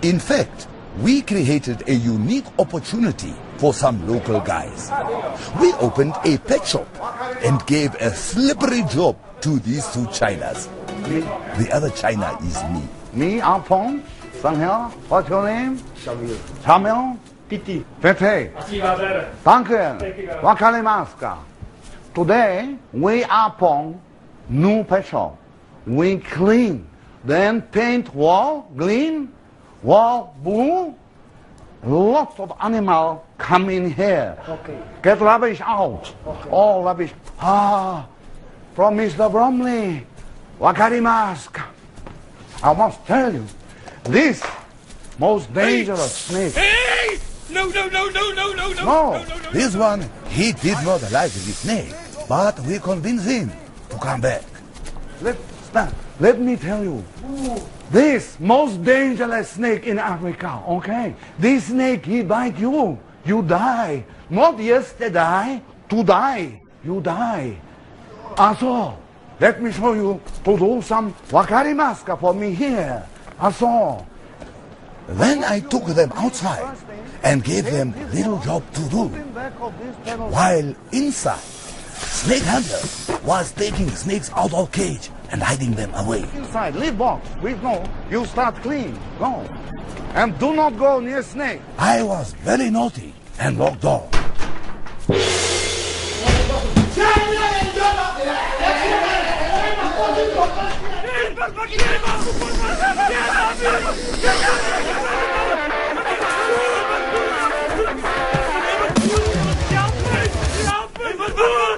In fact, we created a unique opportunity for some local guys. We opened a pet shop and gave a slippery job to these two Chinas. The other China is me. Me, Pong, Sanghel, what's your name? Samuel. Titi. Pepe. Danke. What can I ask? Today, we are Pong, new pet shop. We clean, then paint wall green, wall blue. Lots of animals come in here. Okay. Get rubbish out. Okay. All rubbish. From Mr. Bromley. Wakarimasu. I must tell you, this most dangerous snake. Hey! No. No. This one, he did not like the snake, but we convinced him to come back. Let me tell you, this most dangerous snake in Africa, okay? This snake, he bite you, you die. Not yesterday, today, you die. So, let me show you to do some wakarimasu for me here. So. Then I took them outside and gave them little job to do. While inside, Snake Hunter was taking snakes out of cage and hiding them away. Inside, leave box. We go. You start clean. Go. And do not go near snake. I was very naughty and locked door.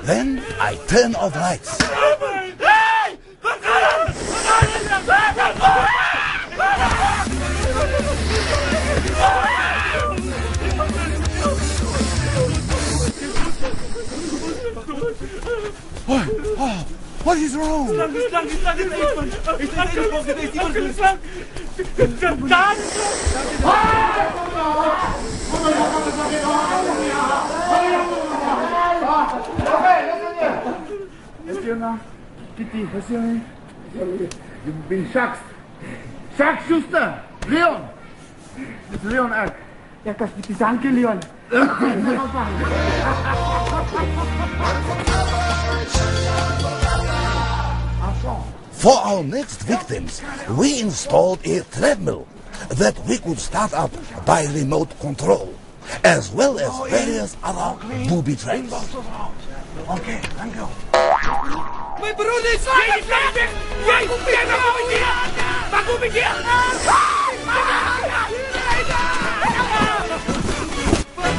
Then I turned off lights. What is wrong? Titi, what's your name? You've been shocked. Shock Schuster. Leon. It's Leon Act. Ja, kas dipisahan kay Leon. For our next victims, we installed a treadmill that we could start up by remote control, as well as various other booby traps. Okay, thank you. My broer is weg! Jy kom hier!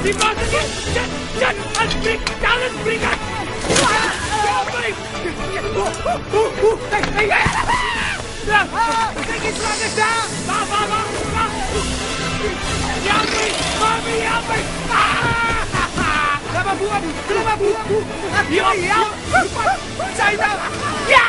Die man shit, alles bring uit! Kijk eens wat is daar! Help me! Laat maar boer! Ja! Zijn nou! Ja!